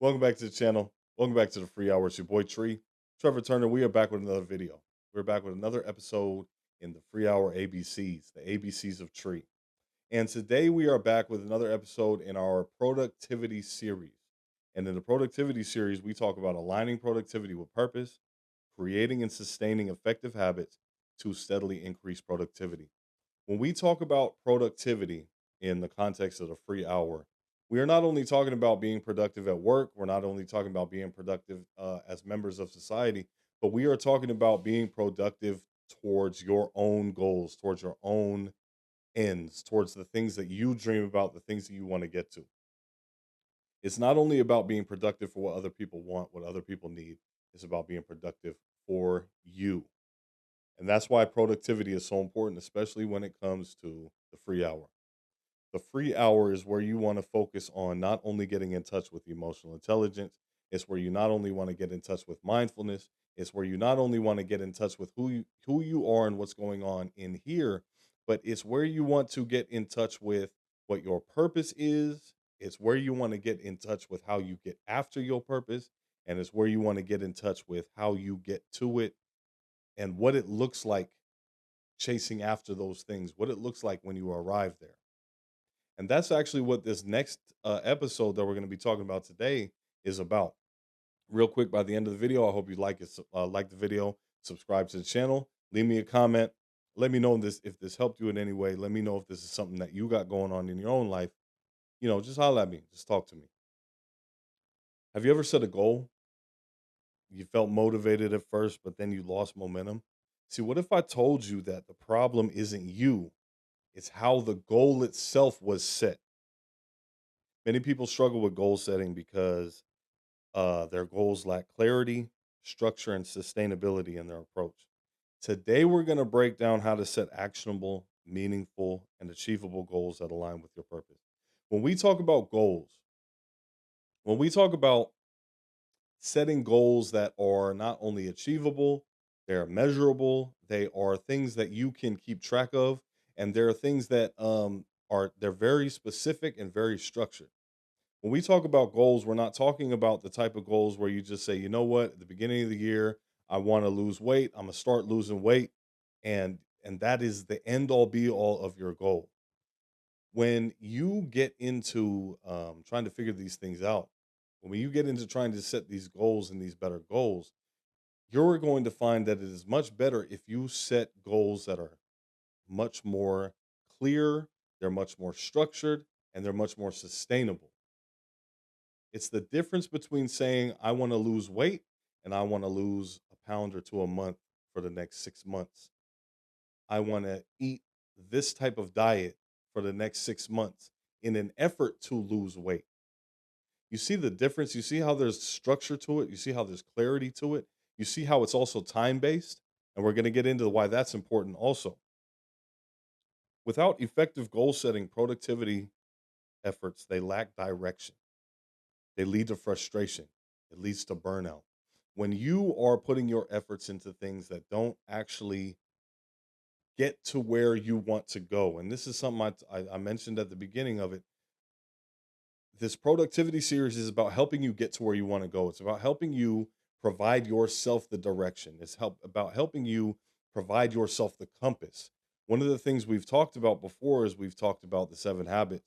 Welcome back to the channel. Welcome back to the free hour. It's your boy Tree, Trevor Turner. We are back with another video. We're back with another episode in the free hour ABCs, the ABCs of Tree. And today we are back with another episode in our productivity series. And in the productivity series, we talk about aligning productivity with purpose, creating and sustaining effective habits to steadily increase productivity. When we talk about productivity in the context of the free hour, we are not only talking about being productive at work, we're not only talking about being productive as members of society, but we are talking about being productive towards your own goals, towards your own ends, towards the things that you dream about, the things that you want to get to. It's not only about being productive for what other people want, what other people need, it's about being productive for you. And that's why productivity is so important, especially when it comes to the free hour. The free hour is where you want to focus on not only getting in touch with emotional intelligence, it's where you not only want to get in touch with mindfulness, it's where you not only want to get in touch with who you are and what's going on in here, but it's where you want to get in touch with what your purpose is. It's where you want to get in touch with how you get after your purpose, and it's where you want to get in touch with how you get to it and what it looks like chasing after those things, what it looks like when you arrive there. And that's actually what this next episode that we're going to be talking about today is about. Real quick, by the end of the video, I hope you like it. Like the video, subscribe to the channel, leave me a comment. Let me know this if this helped you in any way. Let me know if this is something that you got going on in your own life. Just holler at me. Just talk to me. Have you ever set a goal? You felt motivated at first, but then you lost momentum. See, what if I told you that the problem isn't you? It's how the goal itself was set. Many people struggle with goal setting because their goals lack clarity, structure, and sustainability in their approach. Today, we're going to break down how to set actionable, meaningful, and achievable goals that align with your purpose. When we talk about goals, when we talk about setting goals that are not only achievable, they're measurable, they are things that you can keep track of, and there are things that they're very specific and very structured. When we talk about goals, we're not talking about the type of goals where you just say, you know what, at the beginning of the year, I want to lose weight. I'm gonna start losing weight, and that is the end all be all of your goal. When you get into trying to figure these things out, when you get into trying to set these goals and these better goals, you're going to find that it is much better if you set goals that are much more clear, they're much more structured, and they're much more sustainable. It's the difference between saying, I want to lose weight and I want to lose a pound or two a month for the next 6 months. I want to eat this type of diet for the next 6 months in an effort to lose weight. You see the difference? You see how there's structure to it? You see how there's clarity to it? You see how it's also time based? And we're going to get into why that's important also. Without effective goal setting, productivity efforts, they lack direction. They lead to frustration. It leads to burnout. When you are putting your efforts into things that don't actually get to where you want to go, and this is something I mentioned at the beginning of it, this productivity series is about helping you get to where you want to go. It's about helping you provide yourself the direction. About helping you provide yourself the compass. One of the things we've talked about before is we've talked about the 7 habits.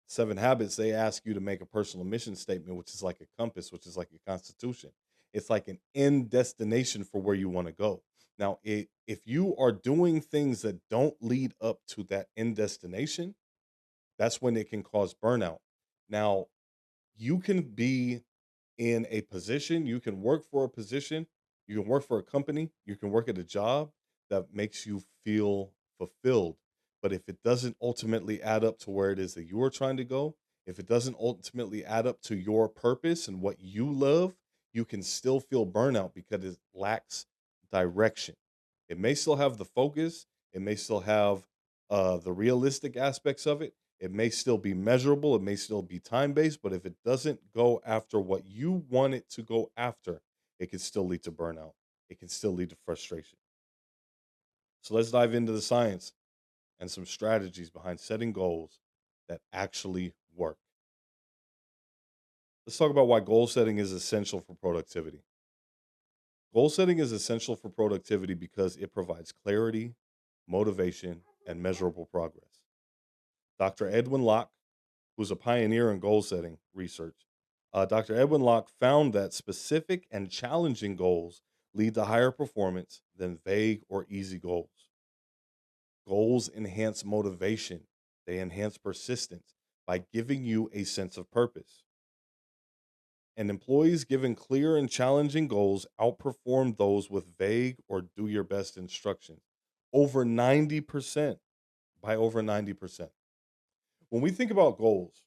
7 habits, they ask you to make a personal mission statement, which is like a compass, which is like a constitution. It's like an end destination for where you want to go. Now, if you are doing things that don't lead up to that end destination, that's when it can cause burnout. Now, you can be in a position, you can work for a position, you can work for a company, you can work at a job that makes you feel fulfilled. But if it doesn't ultimately add up to where it is that you are trying to go, if it doesn't ultimately add up to your purpose and what you love, you can still feel burnout because it lacks direction. It may still have the focus, it may still have the realistic aspects of it, it may still be measurable, it may still be time based, but if it doesn't go after what you want it to go after, it can still lead to burnout. It can still lead to frustration. So let's dive into the science and some strategies behind setting goals that actually work. Let's talk about why goal setting is essential for productivity. Goal setting is essential for productivity because it provides clarity, motivation, and measurable progress. Dr. Edwin Locke, who's a pioneer in goal setting research, Dr. Edwin Locke found that specific and challenging goals lead to higher performance than vague or easy goals. Goals enhance motivation, they enhance persistence by giving you a sense of purpose. And employees given clear and challenging goals outperform those with vague or do your best instructions over 90%, by over 90%. When we think about goals,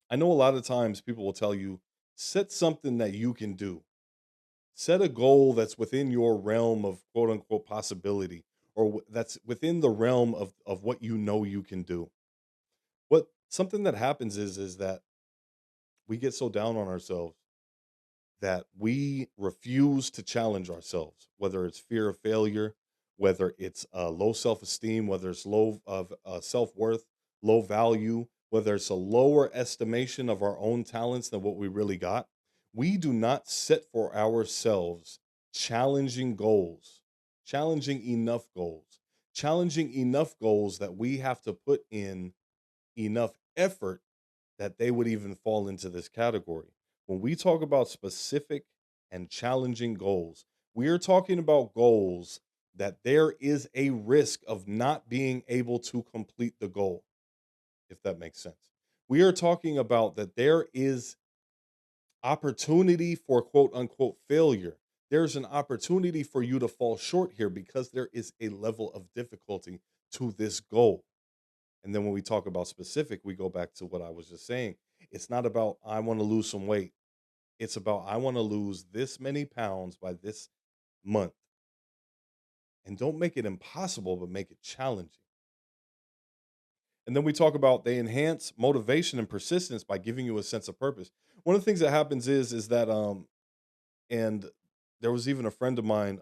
I know a lot of times people will tell you set something that you can do. Set a goal that's within your realm of quote unquote possibility, or that's within the realm of what you know you can do. What something that happens is that we get so down on ourselves that we refuse to challenge ourselves, whether it's fear of failure, whether it's low self esteem, whether it's low of self worth, low value, whether it's a lower estimation of our own talents than what we really got. We do not set for ourselves challenging goals, challenging enough goals that we have to put in enough effort that they would even fall into this category. When we talk about specific and challenging goals, we are talking about goals that there is a risk of not being able to complete the goal, if that makes sense. We are talking about that there is opportunity for quote unquote failure. There's an opportunity for you to fall short here because there is a level of difficulty to this goal. And then when we talk about specific, we go back to what I was just saying. It's not about I want to lose some weight. It's about I want to lose this many pounds by this month. And don't make it impossible, but make it challenging. And then we talk about they enhance motivation and persistence by giving you a sense of purpose. One of the things that happens is that and there was even a friend of mine,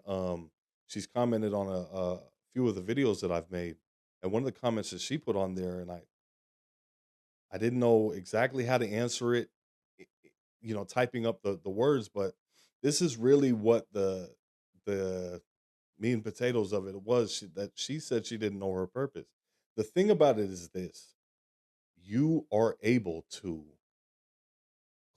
she's commented on a few of the videos that I've made. And one of the comments that she put on there, and I didn't know exactly how to answer it, typing up the words, but this is really what the meat and potatoes of it was. That she said she didn't know her purpose. The thing about it is this: you are able to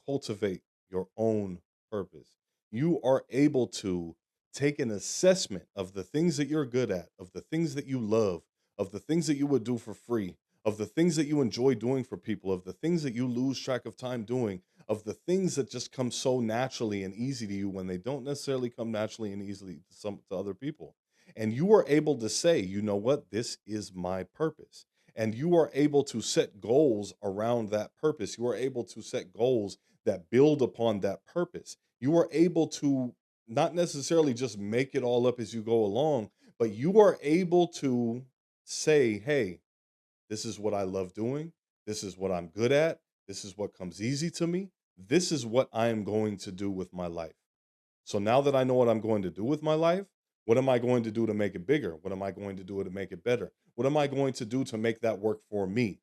cultivate your own purpose. You are able to take an assessment of the things that you're good at, of the things that you love, of the things that you would do for free, of the things that you enjoy doing for people, of the things that you lose track of time doing, of the things that just come so naturally and easy to you when they don't necessarily come naturally and easily to other people. And you are able to say, you know what, this is my purpose. And you are able to set goals around that purpose. You are able to set goals that build upon that purpose. You are able to not necessarily just make it all up as you go along, but you are able to say, hey, this is what I love doing. This is what I'm good at. This is what comes easy to me. This is what I am going to do with my life. So now that I know what I'm going to do with my life, what am I going to do to make it bigger? What am I going to do to make it better? What am I going to do to make that work for me?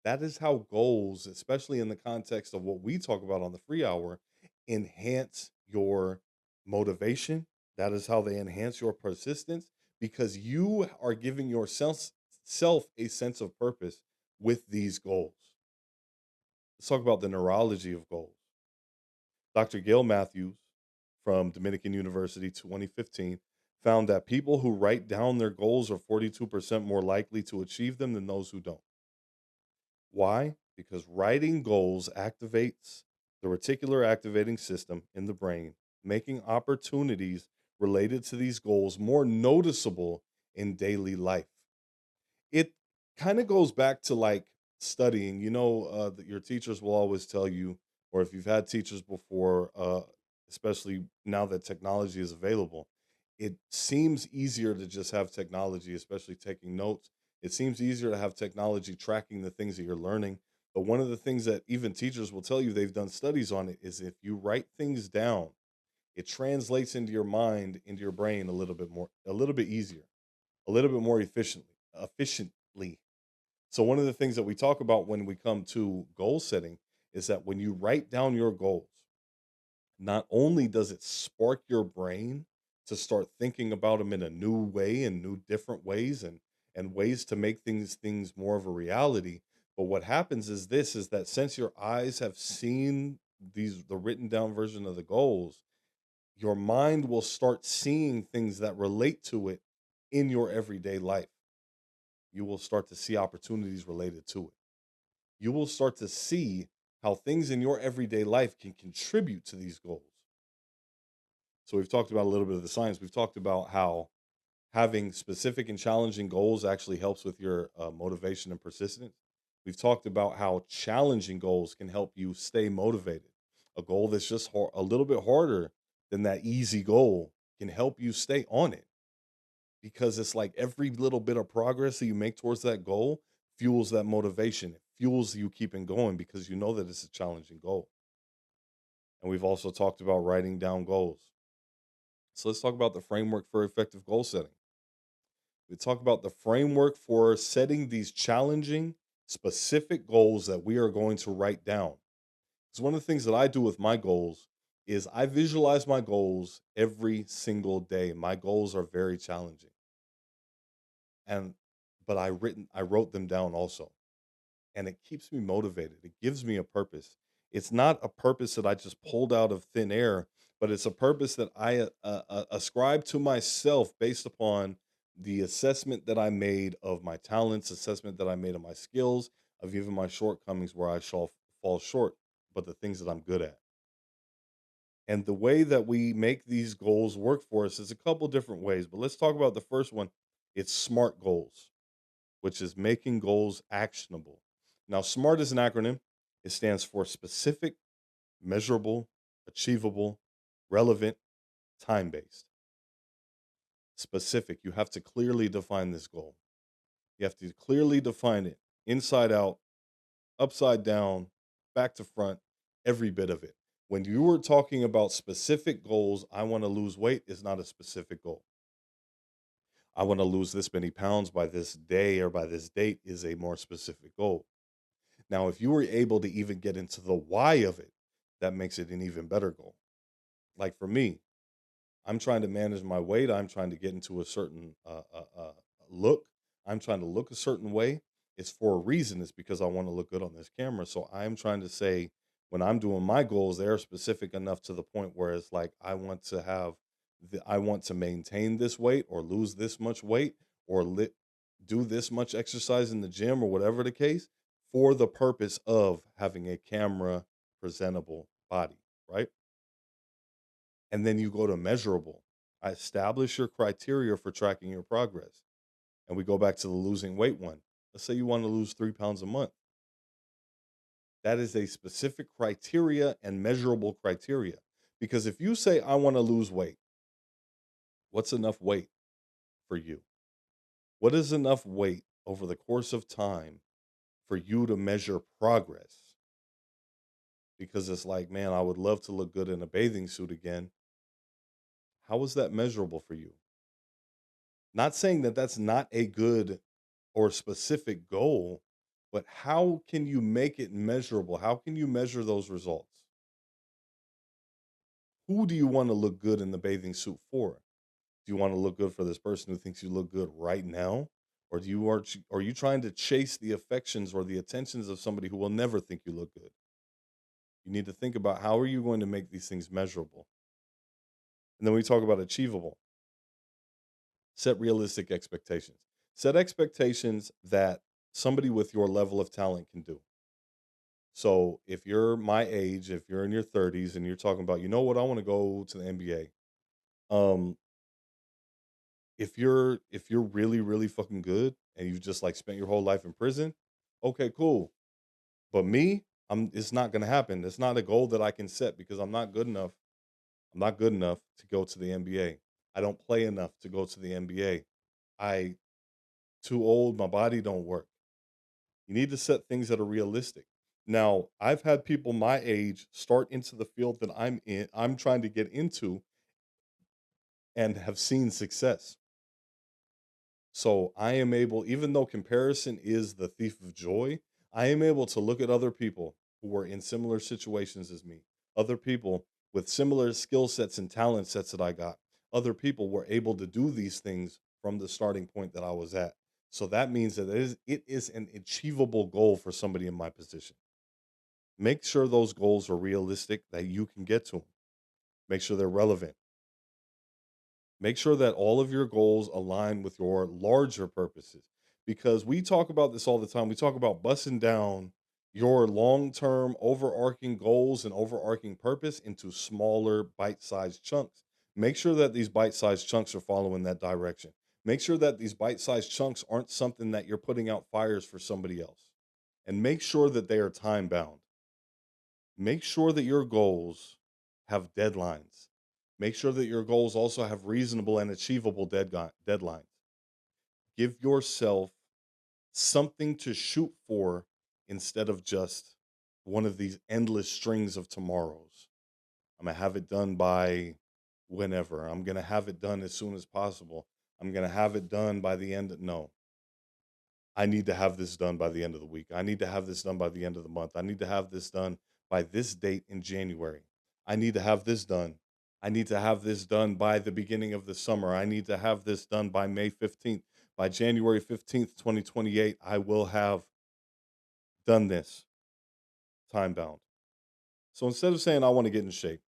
That is how goals, especially in the context of what we talk about on the free hour, enhance your motivation. That is how they enhance your persistence because you are giving yourself self a sense of purpose with these goals. Let's talk about the neurology of goals. Dr. Gail Matthews from Dominican University 2015 found that people who write down their goals are 42% more likely to achieve them than those who don't. Why? Because writing goals activates the reticular activating system in the brain, making opportunities related to these goals more noticeable in daily life. It kind of goes back to like studying, that your teachers will always tell you, or if you've had teachers before, especially now that technology is available, it seems easier to just have technology, especially taking notes. It seems easier to have technology tracking the things that you're learning. But one of the things that even teachers will tell you, they've done studies on it, is if you write things down, it translates into your mind, into your brain a little bit more, a little bit easier, a little bit more efficiently. So one of the things that we talk about when we come to goal setting is that when you write down your goals, not only does it spark your brain to start thinking about them in a new way and new different ways and ways to make things more of a reality, but what happens is this is that since your eyes have seen the written down version of the goals, your mind will start seeing things that relate to it in your everyday life. You will start to see opportunities related to it. You will start to see how things in your everyday life can contribute to these goals. So we've talked about a little bit of the science. We've talked about how having specific and challenging goals actually helps with your motivation and persistence. We've talked about how challenging goals can help you stay motivated. A goal that's just a little bit harder than that easy goal can help you stay on it, because it's like every little bit of progress that you make towards that goal fuels that motivation. It fuels you keeping going because you know that it's a challenging goal. And we've also talked about writing down goals. So let's talk about the framework for effective goal setting. We talk about the framework for setting these challenging, specific goals that we are going to write down. Because one of the things that I do with my goals is I visualize my goals every single day. My goals are very challenging. And but I wrote them down also. And it keeps me motivated. It gives me a purpose. It's not a purpose that I just pulled out of thin air, but it's a purpose that I ascribe to myself based upon the assessment that I made of my talents, assessment that I made of my skills, of even my shortcomings where I shall fall short, but the things that I'm good at. And the way that we make these goals work for us is a couple different ways, but let's talk about the first one. It's SMART goals, which is making goals actionable. Now, SMART is an acronym. It stands for specific, measurable, achievable, relevant, time based. Specific, you have to clearly define this goal. You have to clearly define it inside out, upside down, back to front, every bit of it. When you were talking about specific goals, I want to lose weight is not a specific goal. I want to lose this many pounds by this day or by this date is a more specific goal. Now, if you were able to even get into the why of it, that makes it an even better goal. Like for me, I'm trying to manage my weight. I'm trying to get into a certain look. I'm trying to look a certain way. It's for a reason. It's because I want to look good on this camera. So I'm trying to say when I'm doing my goals, they're specific enough to the point where it's like I want to maintain this weight or lose this much weight or do this much exercise in the gym or whatever the case for the purpose of having a camera presentable body, right? And then you go to measurable. I establish your criteria for tracking your progress. And we go back to the losing weight one. Let's say you want to lose 3 pounds a month. That is a specific criteria and measurable criteria. Because if you say, I want to lose weight, what's enough weight for you? What is enough weight over the course of time for you to measure progress? Because it's like, man, I would love to look good in a bathing suit again. How is that measurable for you? Not saying that that's not a good or specific goal, but how can you make it measurable? How can you measure those results? Who do you want to look good in the bathing suit for? Do you want to look good for this person who thinks you look good right now? Or are you trying to chase the affections or the attentions of somebody who will never think you look good? You need to think about how are you going to make these things measurable? And then we talk about achievable. Set realistic expectations. Set expectations that somebody with your level of talent can do. So if you're my age, if you're in your 30s and you're talking about, you know what, I want to go to the NBA. Um, if you're really, really fucking good and you've just like spent your whole life in prison, okay, cool. But me, it's not gonna happen. It's not a goal that I can set because I'm not good enough. I'm not good enough to go to the NBA. I don't play enough to go to the NBA. I too old, my body don't work. You need to set things that are realistic. Now, I've had people my age start into the field that I'm trying to get into and have seen success. So I am able, even though comparison is the thief of joy, I am able to look at other people who were in similar situations as me, other people with similar skill sets and talent sets that I got. Other people were able to do these things from the starting point that I was at. So that means that it is an achievable goal for somebody in my position. Make sure those goals are realistic, that you can get to them. Make sure they're relevant. Make sure that all of your goals align with your larger purposes, because we talk about this all the time. We talk about busting down your long term overarching goals and overarching purpose into smaller bite sized chunks. Make sure that these bite sized chunks are following that direction. Make sure that these bite sized chunks aren't something that you're putting out fires for somebody else. And make sure that they are time bound. Make sure that your goals have deadlines. Make sure that your goals also have reasonable and achievable deadlines. Give yourself something to shoot for instead of just one of these endless strings of tomorrows. I'm going to have it done by whenever. I'm going to have it done as soon as possible. I'm going to have it done by the end. No, I need to have this done by the end of the week. I need to have this done by the end of the month. I need to have this done by this date in January. I need to have this done. I need to have this done by the beginning of the summer. I need to have this done by May 15th. By January 15th, 2028, I will have done this, time bound. So instead of saying I want to get in shape,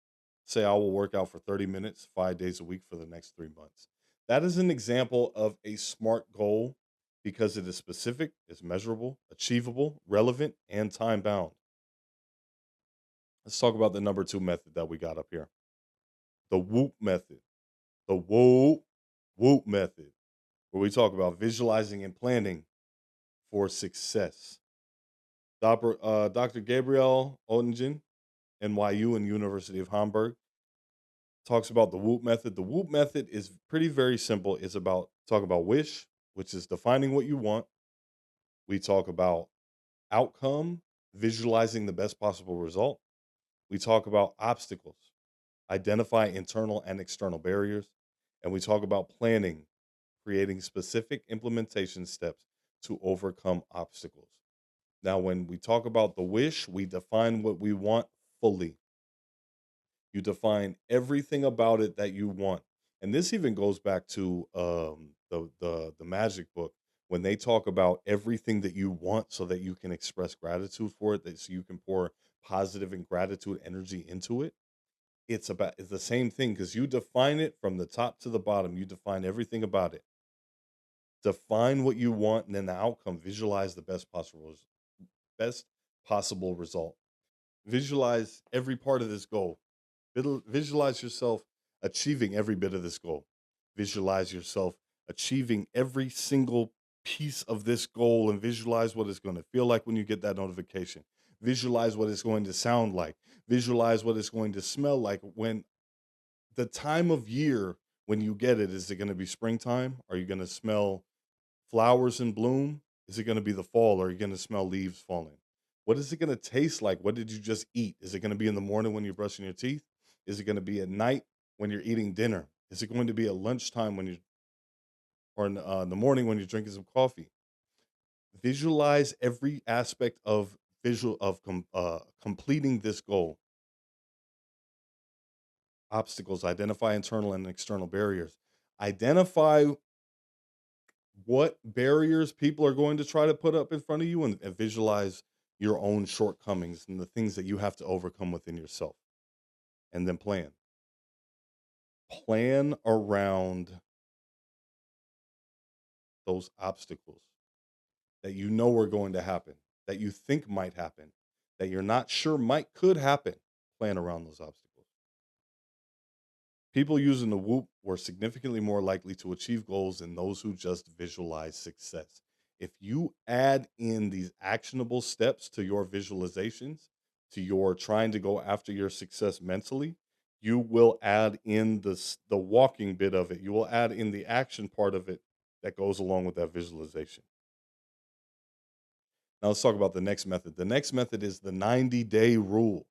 say I will work out for 30 minutes, 5 days a week for the next 3 months. That is an example of a smart goal because it is specific, it's measurable, achievable, relevant, and time bound. Let's talk about the number 2 method that we got up here, the WOOP method. The WOOP method, where we talk about visualizing and planning for success. Dr. Gabriel Oettingen, NYU and University of Hamburg, talks about the WOOP method. The WOOP method is pretty very simple. It's about talk about wish, which is defining what you want. We talk about outcome, visualizing the best possible result. We talk about obstacles, identify internal and external barriers, and we talk about planning, creating specific implementation steps to overcome obstacles. Now, when we talk about the wish, we define what we want fully. You define everything about it that you want. And this even goes back to the magic book, when they talk about everything that you want so that you can express gratitude for it, that so you can pour positive and gratitude energy into it. It's the same thing, because you define it from the top to the bottom. You define everything about it. Define what you want, and then the outcome. Visualize the best possible result. Visualize every part of this goal. Visualize yourself achieving every bit of this goal. Visualize yourself achieving every single piece of this goal, and visualize what it's going to feel like when you get that notification. Visualize what it's going to sound like. Visualize what it's going to smell like when the time of year when you get it. Is it going to be springtime? Are you going to smell flowers in bloom? Is it going to be the fall? Or are you going to smell leaves falling? What is it going to taste like? What did you just eat? Is it going to be in the morning when you're brushing your teeth? Is it going to be at night when you're eating dinner? Is it going to be at lunchtime when you, or in the morning when you're drinking some coffee? Visualize every aspect of completing this goal. Obstacles, identify internal and external barriers. Identify what barriers people are going to try to put up in front of you, and visualize your own shortcomings and the things that you have to overcome within yourself. And then plan around those obstacles that you know are going to happen, that you think might happen, that you're not sure could happen. Plan around those obstacles. People using the WOOP were significantly more likely to achieve goals than those who just visualize success. If you add in these actionable steps to your visualizations, to your trying to go after your success mentally, you will add in the walking bit of it. You will add in the action part of it that goes along with that visualization. Now let's talk about the next method. The next method is the 90-day rule,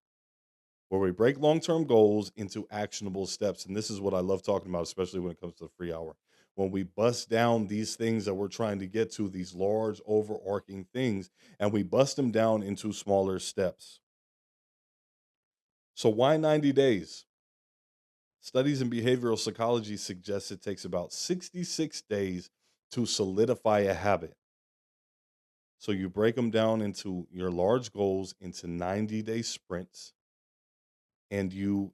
where we break long-term goals into actionable steps. And this is what I love talking about, especially when it comes to the free hour. When we bust down these things that we're trying to get to, these large overarching things, and we bust them down into smaller steps. So why 90 days? Studies in behavioral psychology suggest it takes about 66 days to solidify a habit. So you break them down into your large goals into 90-day sprints, and you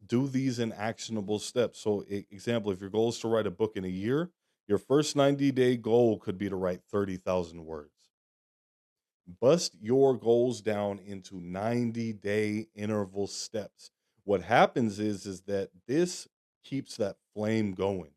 do these in actionable steps. So, example, if your goal is to write a book in a year, your first 90-day goal could be to write 30,000 words. Bust your goals down into 90-day interval steps. What happens is that this keeps that flame going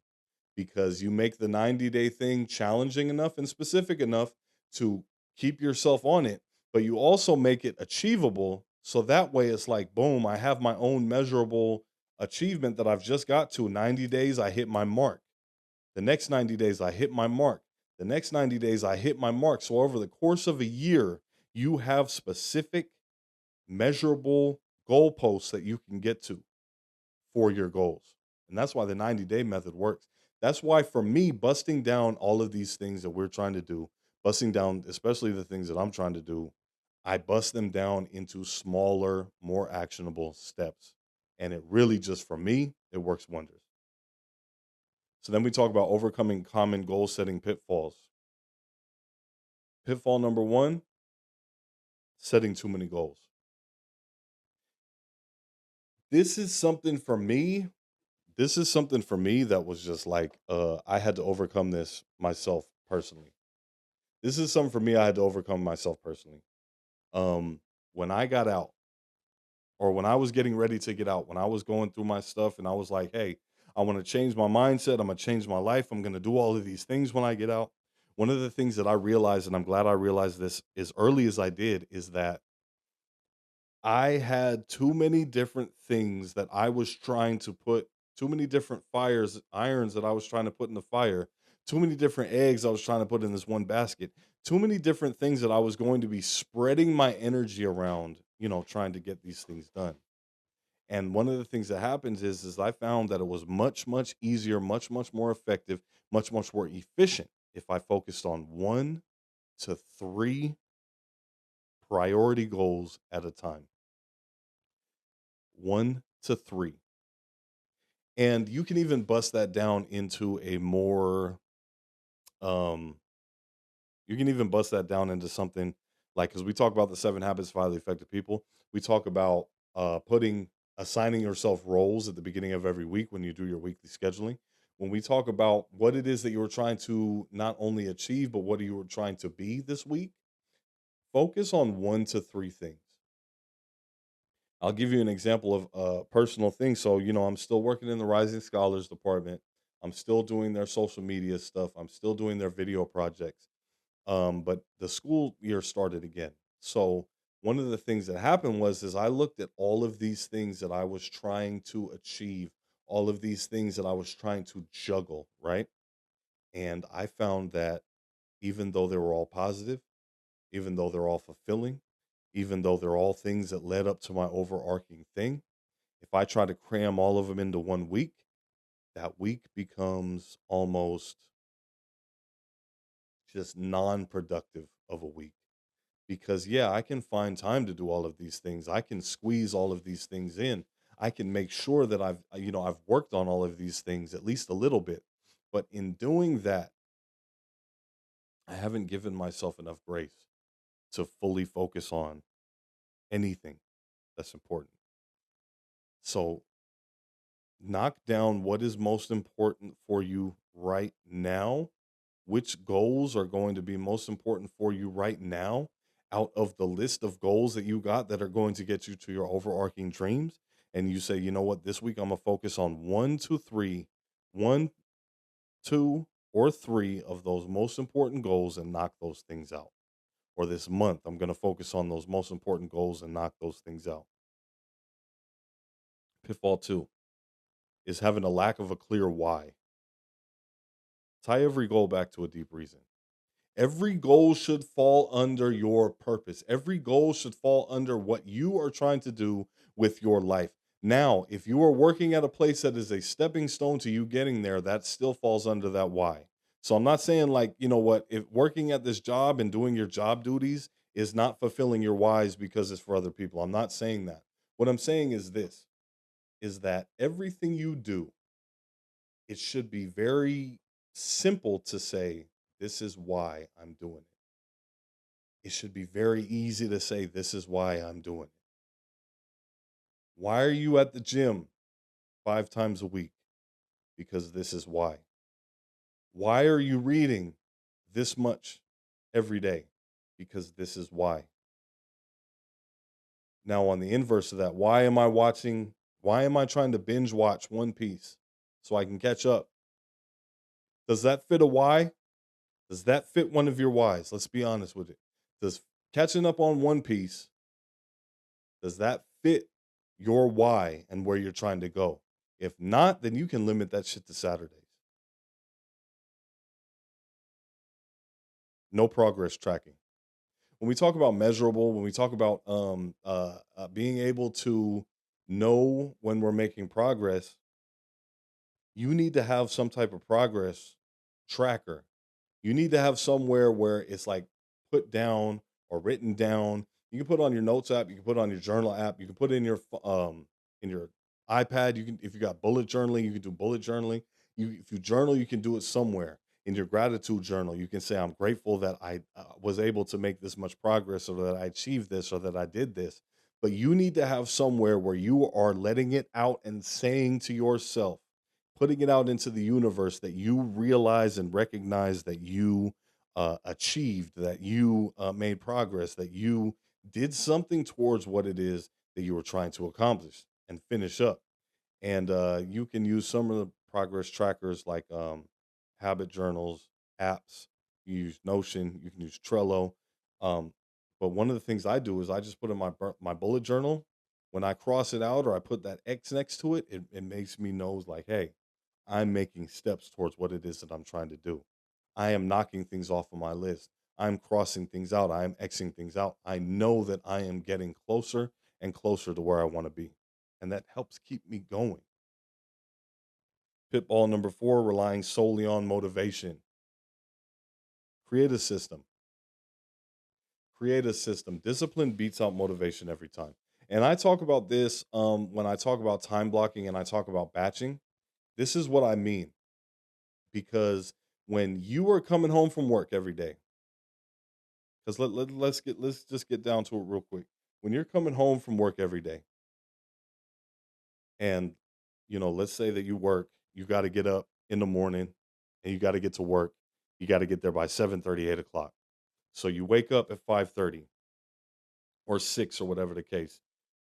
because you make the 90-day thing challenging enough and specific enough to keep yourself on it, but you also make it achievable. So that way it's like, boom, I have my own measurable achievement that I've just got to. 90 days, I hit my mark. The next 90 days, I hit my mark. The next 90 days, I hit my mark. So over the course of a year, you have specific, measurable goalposts that you can get to for your goals. And that's why the 90-day method works. That's why for me, busting down all of these things that we're trying to do, busting down, especially the things that I'm trying to do, I bust them down into smaller, more actionable steps. And it really just for me, it works wonders. So then we talk about overcoming common goal setting pitfalls. Pitfall number one, setting too many goals. This is something for me. This is something for me that was just like I had to overcome this myself personally. This is something for me I had to overcome myself personally. When I got out, or when I was getting ready to get out, when I was going through my stuff and I was like, hey, I want to change my mindset. I'm going to change my life. I'm going to do all of these things when I get out. One of the things that I realized, and I'm glad I realized this as early as I did, is that I had too many different things that I was trying to put, too many different irons that I was trying to put in the fire, too many different eggs I was trying to put in this one basket, too many different things that I was going to be spreading my energy around, trying to get these things done. And one of the things that happens is I found that it was much, much easier, much, much more effective, much, much more efficient if I focused on 1 to 3 priority goals at a time. 1 to 3. And you can even bust that down into a more um you can even bust that down into something like, because we talk about the 7 habits of highly effective people, we talk about putting assigning yourself roles at the beginning of every week when you do your weekly scheduling. When we talk about what it is that you were trying to not only achieve but what you were trying to be this week, focus on 1 to 3 things. I'll give you an example of a personal thing. So, I'm still working in the Rising Scholars department. I'm still doing their social media stuff. I'm still doing their video projects. But the school year started again. So one of the things that happened was is I looked at all of these things that I was trying to achieve, all of these things that I was trying to juggle, right? And I found that even though they were all positive, even though they're all fulfilling, even though they're all things that led up to my overarching thing, if I try to cram all of them into one week, that week becomes almost just non-productive of a week. Because yeah, I can find time to do all of these things. I can squeeze all of these things in. I can make sure that I've worked on all of these things at least a little bit. But in doing that, I haven't given myself enough grace to fully focus on anything that's important. So knock down what is most important for you right now. Which goals are going to be most important for you right now out of the list of goals that you got that are going to get you to your overarching dreams? And you say, you know what, this week I'm going to focus on 1 to 3, 1, 2, or 3 of those most important goals and knock those things out. Or this month, I'm going to focus on those most important goals and knock those things out. Pitfall 2 is having a lack of a clear why. Tie every goal back to a deep reason. Every goal should fall under your purpose. Every goal should fall under what you are trying to do with your life. Now, if you are working at a place that is a stepping stone to you getting there, that still falls under that why. So I'm not saying like, you know what, if working at this job and doing your job duties is not fulfilling your whys because it's for other people. I'm not saying that. What I'm saying is this, is that everything you do, it should be very simple to say, this is why I'm doing it. It should be very easy to say, this is why I'm doing it. Why are you at the gym 5 times a week? Because this is why. Why are you reading this much every day? Because this is why. Now, on the inverse of that, why am I trying to binge watch One Piece so I can catch up? Does that fit a why? Does that fit one of your whys? Let's be honest with it. Does catching up on One Piece, does that fit your why and where you're trying to go? If not, then you can limit that shit to Saturdays. No progress tracking. When we talk about measurable, when we talk about being able to know when we're making progress, you need to have some type of progress tracker. You need to have somewhere where it's like put down or written down. You can put on your notes app, you can put on your journal app, you can put it in your iPad. You can, if you got bullet journaling, you can do bullet journaling. You if you journal, you can do it somewhere. In your gratitude journal, you can say, I'm grateful that I was able to make this much progress, or that I achieved this, or that I did this. But you need to have somewhere where you are letting it out and saying to yourself, putting it out into the universe, that you realize and recognize that you achieved, that you made progress, that you did something towards what it is that you were trying to accomplish and finish up. And you can use some of the progress trackers like habit journals, apps. You use Notion, you can use Trello. Um, but one of the things I do is I just put in my bullet journal. When I cross it out or I put that X next to it, it makes me know like, hey, I'm making steps towards what it is that I'm trying to do. I am knocking things off of my list. I'm crossing things out. I am Xing things out. I know that I am getting closer and closer to where I want to be. And that helps keep me going. Pitfall number 4, relying solely on motivation. Create a system. Create a system. Discipline beats out motivation every time. And I talk about this when I talk about time blocking and I talk about batching. This is what I mean, because when you are coming home from work every day, because let's just get down to it real quick. When you're coming home from work every day, and let's say that you work, you got to get up in the morning, and you got to get to work. You got to get there by 7:30, 8 o'clock. So you wake up at 5:30 or 6 or whatever the case.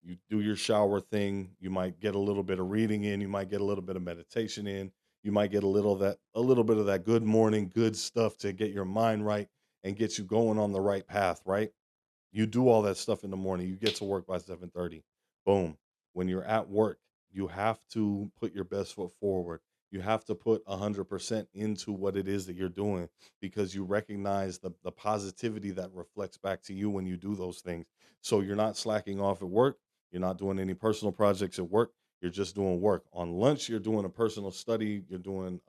You do your shower thing. You might get a little bit of reading in. You might get a little bit of meditation in. You might get a little bit of that good morning, good stuff to get your mind right and get you going on the right path, right? You do all that stuff in the morning. You get to work by 7:30. Boom. When you're at work, you have to put your best foot forward. You have to put 100% into what it is that you're doing, because you recognize the positivity that reflects back to you when you do those things. So you're not slacking off at work. You're not doing any personal projects at work. You're just doing work. On lunch, you're doing a personal study. You're doing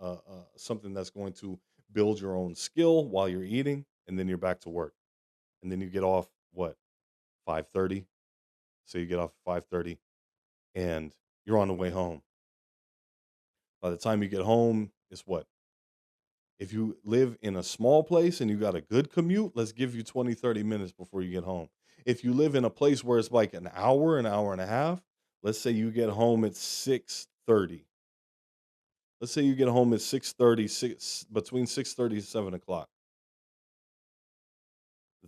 something that's going to build your own skill while you're eating, and then you're back to work. And then you get off what, 5:30? So you get off at 5:30 and you're on the way home. By the time you get home, it's what? If you live in a small place and you got a good commute, let's give you 20, 30 minutes before you get home. If you live in a place where it's like an hour and a half, let's say you get home at 6:30. Let's say you get home at 6:30, between 6:30 and 7 o'clock.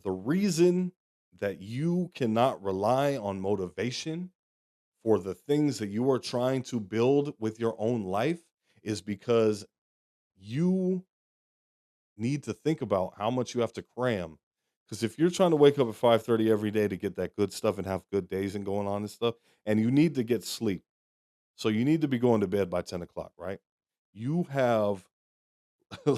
The reason that you cannot rely on motivation for the things that you are trying to build with your own life is because you need to think about how much you have to cram. Because if you're trying to wake up at 5:30 every day to get that good stuff and have good days and going on and stuff, and you need to get sleep. So you need to be going to bed by 10 o'clock, right? You have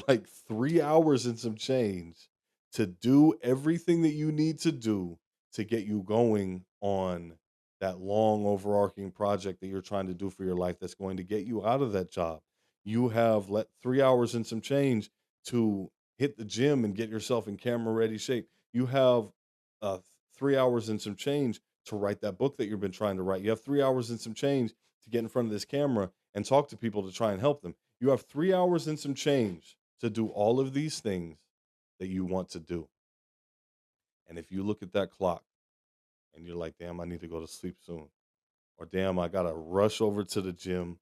like 3 hours and some change to do everything that you need to do to get you going on that long overarching project that you're trying to do for your life, that's going to get you out of that job. You have let 3 hours and some change to hit the gym and get yourself in camera ready shape. You have uh 3 hours and some change to write that book that you've been trying to write. You have 3 hours and some change to get in front of this camera and talk to people to try and help them. You have 3 hours and some change to do all of these things that you want to do. And if you look at that clock and you're like, damn, I need to go to sleep soon, or damn, I gotta rush over to the gym,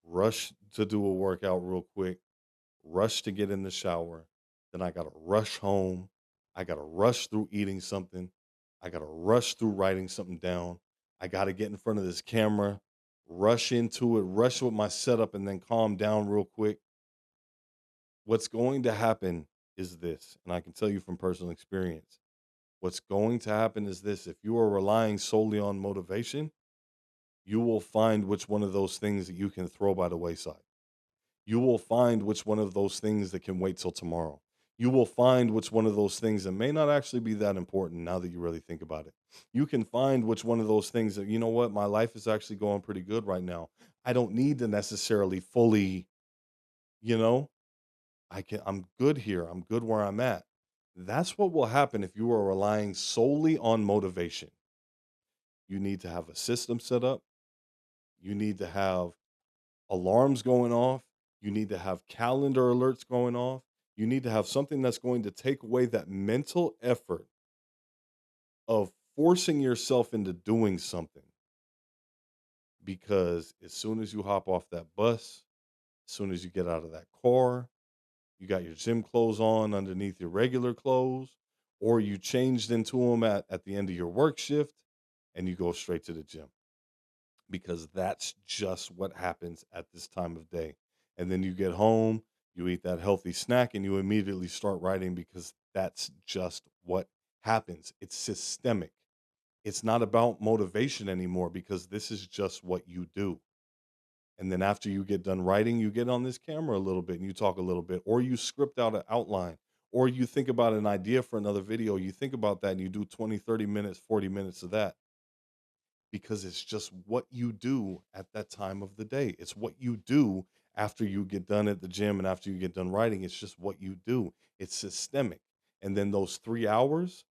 rush to do a workout real quick, rush to get in the shower, then I gotta rush home, I gotta rush through eating something, I gotta rush through writing something down, I gotta get in front of this camera, rush into it, rush with my setup, and then calm down real quick. What's going to happen is this, and I can tell you from personal experience. What's going to happen is this: if you are relying solely on motivation, you will find which one of those things that you can throw by the wayside. You will find which one of those things that can wait till tomorrow. You will find which one of those things that may not actually be that important now that you really think about it. You can find which one of those things that, you know what, my life is actually going pretty good right now. I don't need to necessarily fully, you know, I'm good here. I'm good where I'm at. That's what will happen if you are relying solely on motivation. You need to have a system set up. You need to have alarms going off. You need to have calendar alerts going off. You need to have something that's going to take away that mental effort of forcing yourself into doing something. Because as soon as you hop off that bus, as soon as you get out of that car, you got your gym clothes on underneath your regular clothes, or you changed into them at the end of your work shift and you go straight to the gym, because that's just what happens at this time of day. And then you get home, you eat that healthy snack, and you immediately start writing because that's just what happens. It's systemic. It's not about motivation anymore because this is just what you do. And then after you get done writing, you get on this camera a little bit and you talk a little bit, or you script out an outline, or you think about an idea for another video. You think about that and you do 20, 30 minutes, 40 minutes of that, because it's just what you do at that time of the day. It's what you do after you get done at the gym and after you get done writing. It's just what you do. It's systemic. And then those 3 hours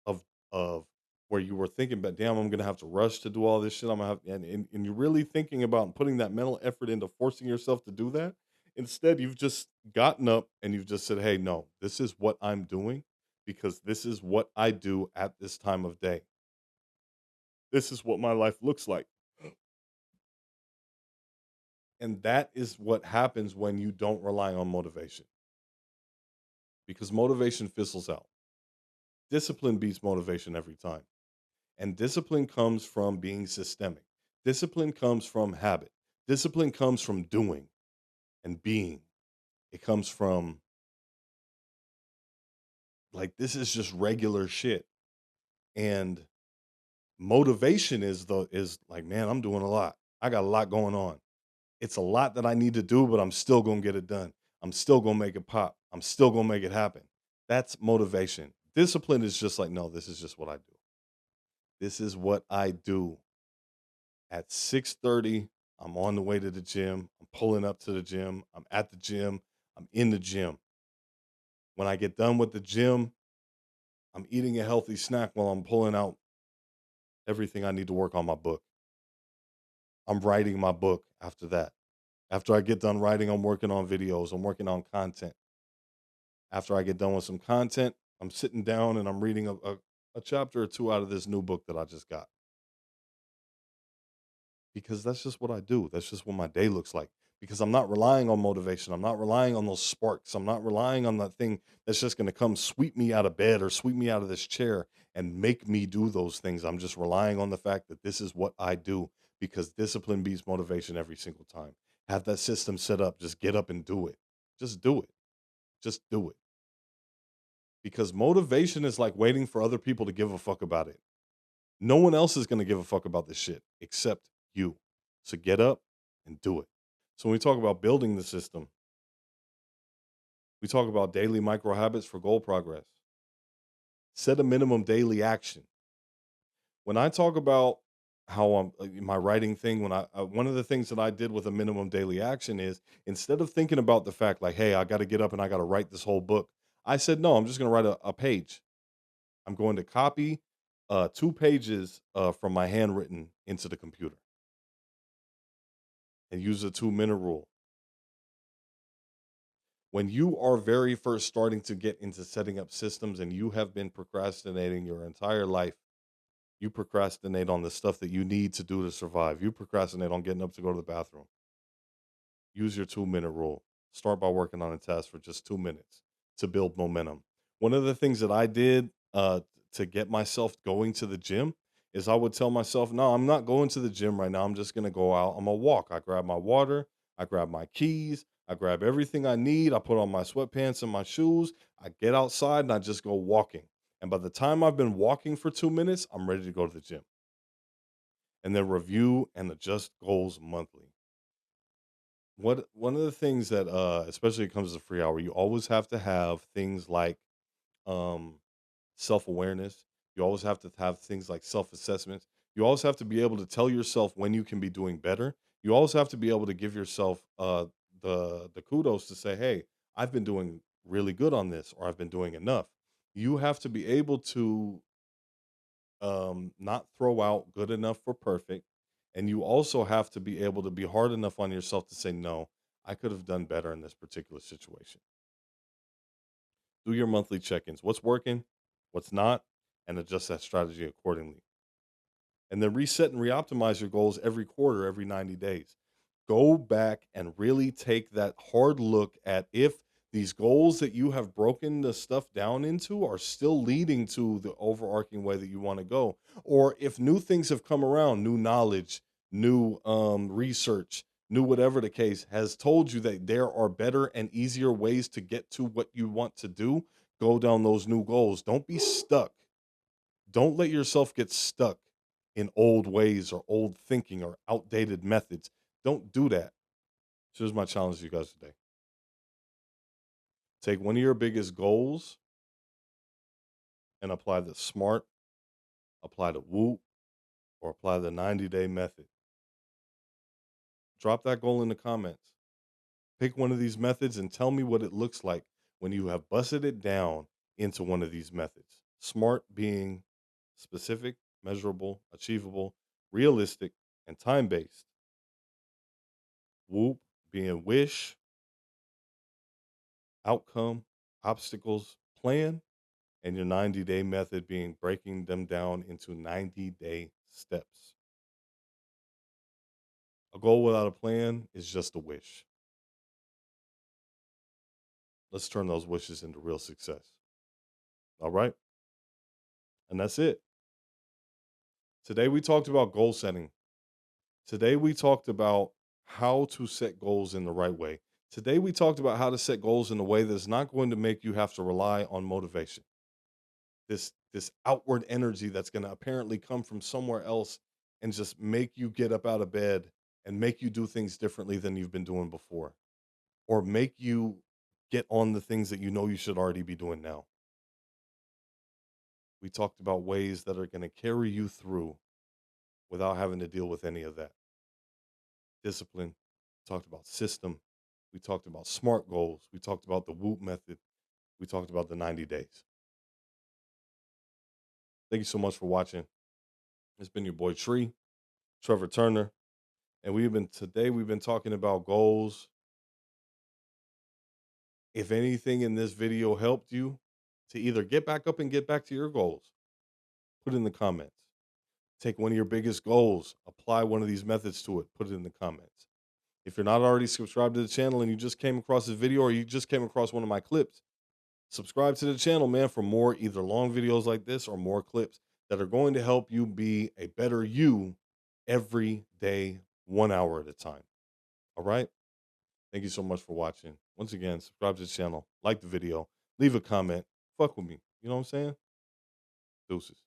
of of where you were thinking about, damn, I'm gonna have to rush to do all this shit. I'm gonna have, and you're really thinking about putting that mental effort into forcing yourself to do that. Instead, you've just gotten up and you've just said, hey, no, this is what I'm doing because this is what I do at this time of day. This is what my life looks like. And that is what happens when you don't rely on motivation, because motivation fizzles out. Discipline beats motivation every time. And discipline comes from being systemic. Discipline comes from habit. Discipline comes from doing and being. It comes from, like, this is just regular shit. And motivation is like, man, I'm doing a lot. I got a lot going on. It's a lot that I need to do, but I'm still going to get it done. I'm still going to make it pop. I'm still going to make it happen. That's motivation. Discipline is just like, no, this is just what I do. This is what I do. At 6:30, I'm on the way to the gym. I'm pulling up to the gym. I'm at the gym. I'm in the gym. When I get done with the gym, I'm eating a healthy snack while I'm pulling out everything I need to work on my book. I'm writing my book after that. After I get done writing, I'm working on videos. I'm working on content. After I get done with some content, I'm sitting down and I'm reading a chapter or two out of this new book that I just got, because that's just what I do. That's just what my day looks like. Because I'm not relying on motivation. I'm not relying on those sparks. I'm not relying on that thing that's just going to come sweep me out of bed or sweep me out of this chair and make me do those things. I'm just relying on the fact that this is what I do, because discipline beats motivation every single time. Have that system set up. Just get up and do it. Just do it. Just do it. Because motivation is like waiting for other people to give a fuck about it. No one else is going to give a fuck about this shit except you. So get up and do it. So when we talk about building the system, we talk about daily micro habits for goal progress. Set a minimum daily action. When I talk about how I'm my writing thing, when I one of the things that I did with a minimum daily action is, instead of thinking about the fact like, hey, I got to get up and I got to write this whole book, I said, no, I'm just going to write a page. I'm going to copy 2 pages from my handwritten into the computer and use the 2-minute rule. When you are very first starting to get into setting up systems and you have been procrastinating your entire life, you procrastinate on the stuff that you need to do to survive. You procrastinate on getting up to go to the bathroom. Use your 2-minute rule. Start by working on a task for just 2 minutes to build momentum. One of the things that I did to get myself going to the gym is I would tell myself, no, I'm not going to the gym right now. I'm just going to go out. I'm going to walk. I grab my water. I grab my keys. I grab everything I need. I put on my sweatpants and my shoes. I get outside and I just go walking. And by the time I've been walking for 2 minutes, I'm ready to go to the gym. And then review and adjust goals monthly. What one of the things that especially when it comes to free hour, you always have to have things like um self-awareness. You always have to have things like self-assessments. You always have to be able to tell yourself when you can be doing better. You always have to be able to give yourself the kudos to say, "Hey, I've been doing really good on this," or "I've been doing enough." You have to be able to not throw out good enough for perfect. And you also have to be able to be hard enough on yourself to say, no, I could have done better in this particular situation. Do your monthly check ins. What's working, what's not, and adjust that strategy accordingly. And then reset and reoptimize your goals every quarter, every 90 days. Go back and really take that hard look at if these goals that you have broken the stuff down into are still leading to the overarching way that you want to go, or if new things have come around, new knowledge, new research, new whatever the case has told you that there are better and easier ways to get to what you want to do. Go down those new goals. Don't be stuck. Don't let yourself get stuck in old ways or old thinking or outdated methods. Don't do that. So here's my challenge to you guys today. Take one of your biggest goals and apply the SMART, apply the WOOP, or apply the 90-day method. Drop that goal in the comments. Pick one of these methods and tell me what it looks like when you have busted it down into one of these methods. SMART being specific, measurable, achievable, realistic, and time based. WOOP being wish, outcome, obstacles, plan, and your 90-day method being breaking them down into 90-day steps. A goal without a plan is just a wish. Let's turn those wishes into real success. All right. And that's it. Today we talked about goal setting. Today we talked about how to set goals in the right way. Today we talked about how to set goals in a way that's not going to make you have to rely on motivation. This outward energy that's going to apparently come from somewhere else and just make you get up out of bed and make you do things differently than you've been doing before, or make you get on the things that you know you should already be doing now. We talked about ways that are going to carry you through without having to deal with any of that. Discipline. We talked about system. We talked about SMART goals. We talked about the WOOP method. We talked about the 90 days. Thank you so much for watching. It's been your boy Trevor Turner. And we've been talking about goals. If anything in this video helped you to either get back up and get back to your goals, put it in the comments. Take one of your biggest goals, apply one of these methods to it, put it in the comments. If you're not already subscribed to the channel and you just came across this video or you just came across one of my clips, subscribe to the channel, man, for more either long videos like this or more clips that are going to help you be a better you every day, 1 hour at a time. All right. Thank you so much for watching. Once again, subscribe to the channel, like the video, leave a comment, fuck with me. You know what I'm saying? Deuces.